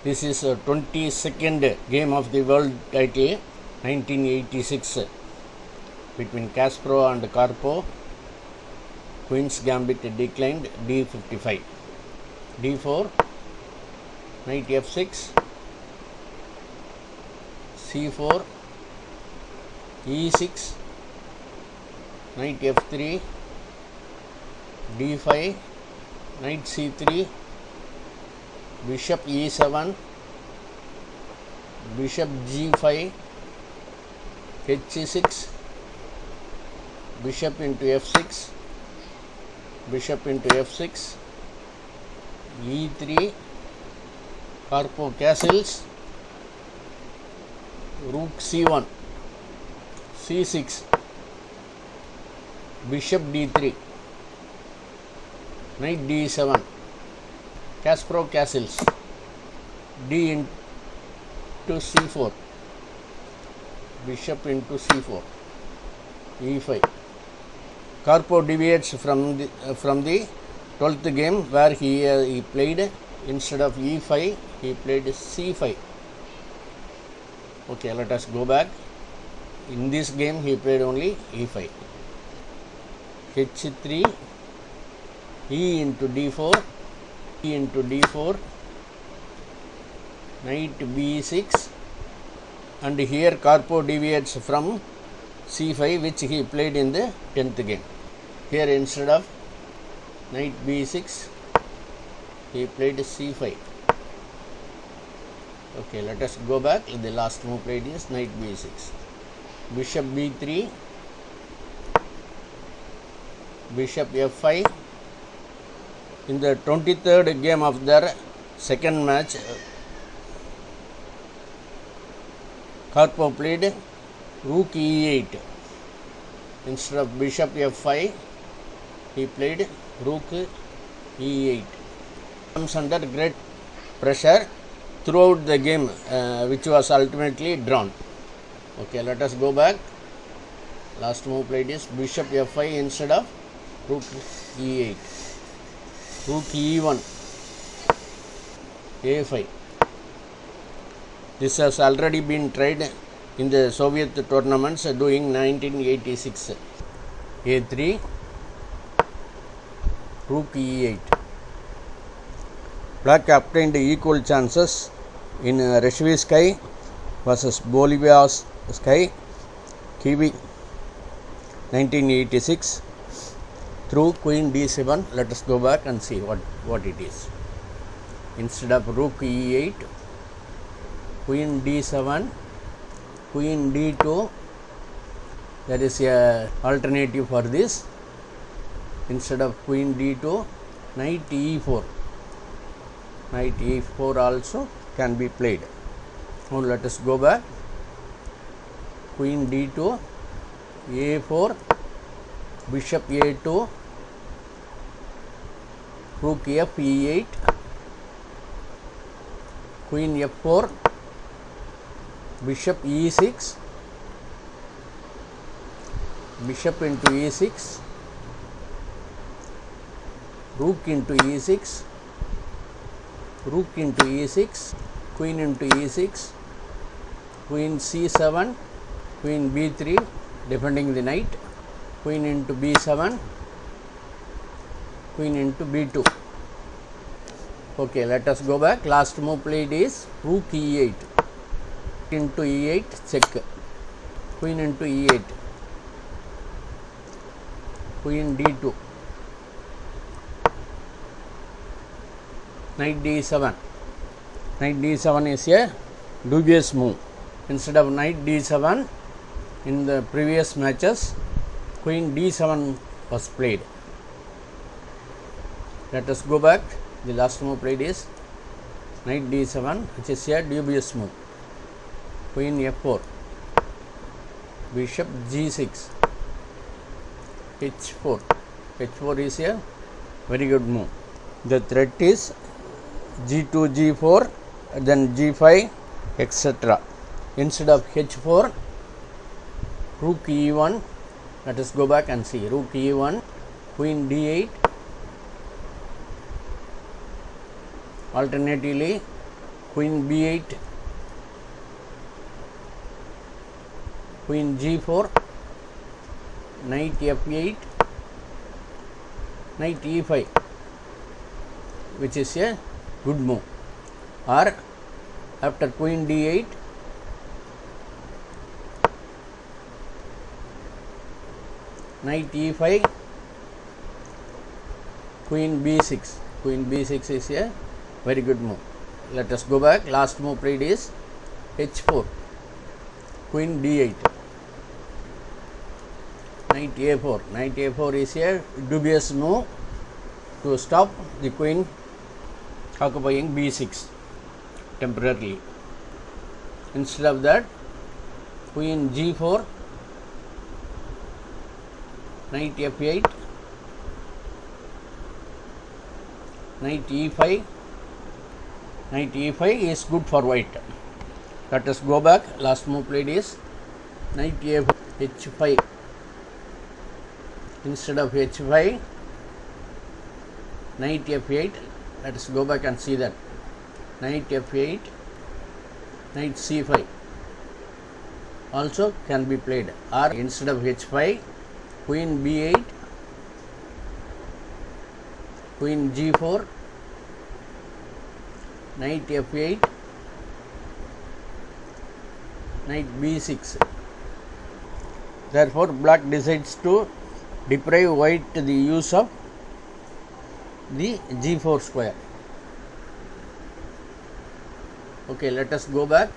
This is a 22nd game of the world title 1986 between Kasparov and Karpov. Queen's Gambit declined d55, d4, knight f6, c4, e6, knight f3, d5, knight c3, bishop e7, bishop g5, h6, bishop into f6, bishop into f6, e3, Karpov castles, rook c1, c6, bishop d3, knight d7, Kasparov castles, d into c4, bishop into c4, e5. Karpov deviates from the 12th game where he played, instead of e5 he played c5. Okay, let us go back. In this game he played only e5, h3, e into d4, e into d4, knight b6, and here Karpov deviates from c5 which he played in the 10th game. Here instead of knight b6 he played c5. Okay, let us go back. The last move played is knight b6, bishop b3, bishop f5. In the 23rd game of their second match, Karpov played rook e8. Instead of bishop f5 he played rook e8. Comes under great pressure throughout the game, which was ultimately drawn. Okay, let us go back. Last move played is bishop f5 instead of rook e8, rook e1, a5. This has already been tried in the Soviet tournaments during 1986. a3, rook e8. Black obtained equal chances in Reshvi Sky versus Bolivia's Sky, Kiwi 1986 through queen d7. Let us go back and see what it is. Instead of rook e8, queen d7, queen d2. There is a alternative for this. Instead of queen d2, knight e4. Knight e4 also can be played. Now let us go back. Queen d2, a4, bishop a2, rook f e8, queen f4, bishop e6, bishop into e6, rook into e6, rook into e6, queen into e6, queen c7, queen b3 defending the knight, queen into b7, queen into b2. Okay, let us go back. Last move played is rook e8, into e8, check, queen into e8, queen d2, knight d7. Knight d7 is a dubious move. Instead of knight d7, in the previous matches queen d7 was played. Let us go back. The last move played is knight d7, which is a dubious move. Queen f4, bishop g6, h4. h4 is a very good move. The threat is g2, g4, then g5, etc. Instead of h4, rook e1. Let us go back and see. Rook e1, queen d8, alternatively queen b8, queen g4, knight f8, knight e5, which is a good move. Or after queen d8, knight e5, queen b6. Queen b6 is a very good move. Let us go back. Last move played is h4, queen d8, knight a4. Knight a4 is a dubious move to stop the queen occupying b6 temporarily. Instead of that, queen g4, knight f8, knight e5. Knight e5 is good for white. Let us go back. Last move played is knight a4, h5. Instead of h5, knight f8. Let us go back and see that. Knight f8, knight c5 also can be played. Or instead of h5, queen b8, queen g4, knight f8, knight b6. Therefore, black decides to deprive white the use of the g4 square. Okay, let us go back.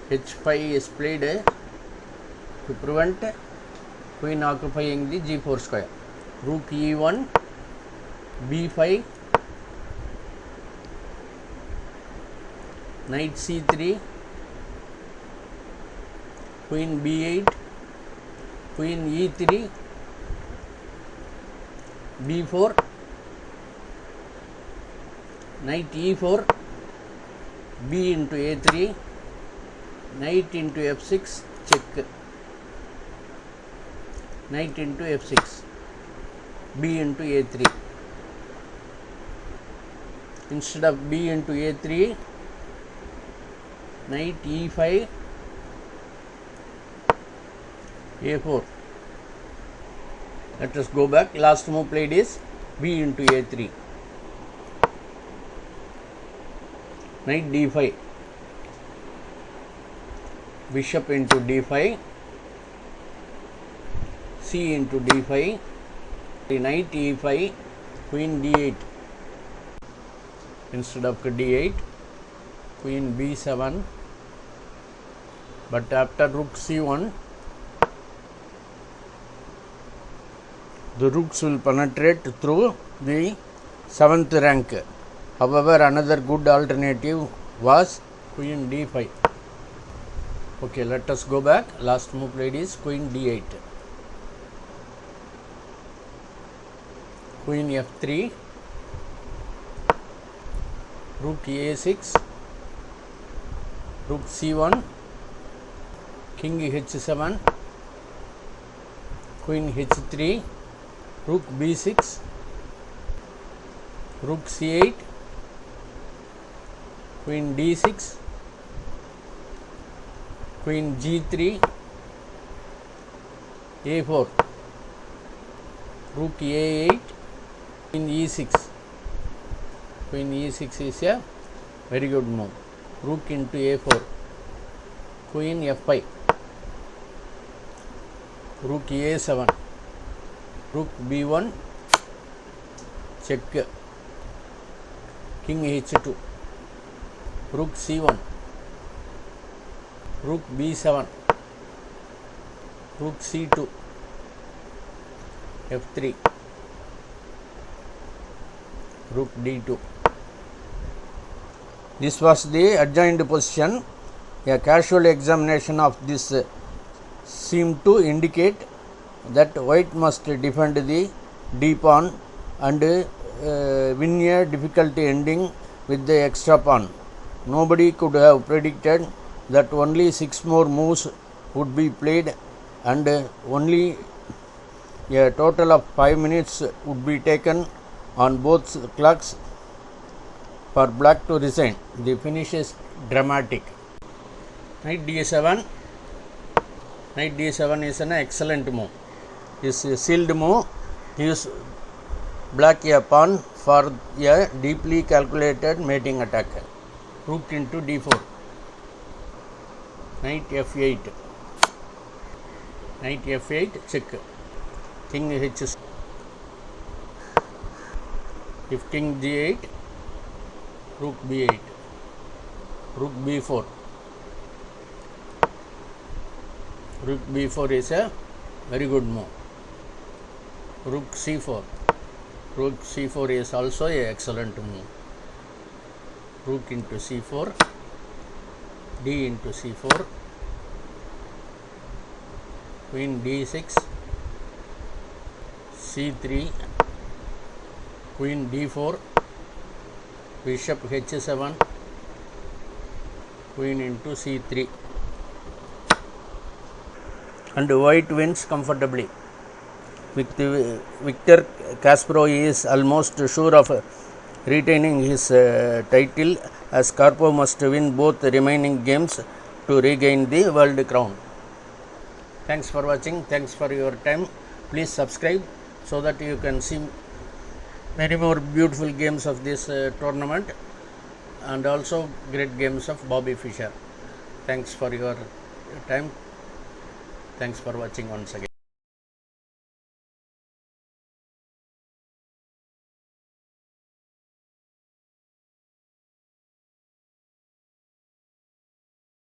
h5 is played to prevent queen occupying the g4 square. Rook e1, b5, knight c3, queen b8, queen e3, b4, knight e4, b into a3, knight into f6, check, knight into f6, b into a3. Instead of b into a3, knight e5, a4. Let us go back. Last move played is b into a3, knight d5, bishop into d5, c into d5, knight e5, queen d8. Instead of d8, queen b7, but after rook c1, the rooks will penetrate through the 7th rank. However, another good alternative was queen d5. Okay, let us go back. Last move played is queen d8, queen f3, rook a6, rook c1, king h7, queen h3, rook b6, rook c8, queen d6, queen g3, a4, rook a8, queen e6. Queen e6 is a very good move. Rook into a4, queen f5, rook a7, rook b1, check, king h2, rook c1, rook b7, rook c2, f3, rook d2. This was the adjoined position. A casual examination of this seemed to indicate that white must defend the d pawn and win a difficulty ending with the extra pawn. Nobody could have predicted that only 6 more moves would be played and only a total of 5 minutes would be taken on both clocks for black to resign. The finish is dramatic. Knight d7. Knight d7 is an excellent move. This is a sealed move. Gives black a pawn for a deeply calculated mating attack. Rook into d4. Knight f8. Knight f8 check. King h6. If king g8, rook b8. Rook b4. Rook b4 is a very good move. Rook c4. Rook c4 is also a excellent move. Rook into c4. D into c4. Queen d6. c3. Queen d4. Bishop h7. Queen into c3. And white wins comfortably. Victor Kasparov is almost sure of retaining his title, as Karpov must win both remaining games to regain the world crown. Thanks for watching. Thanks for your time. Please subscribe so that you can see many more beautiful games of this tournament, and also great games of Bobby Fischer. Thanks for your time. Thanks for watching once again.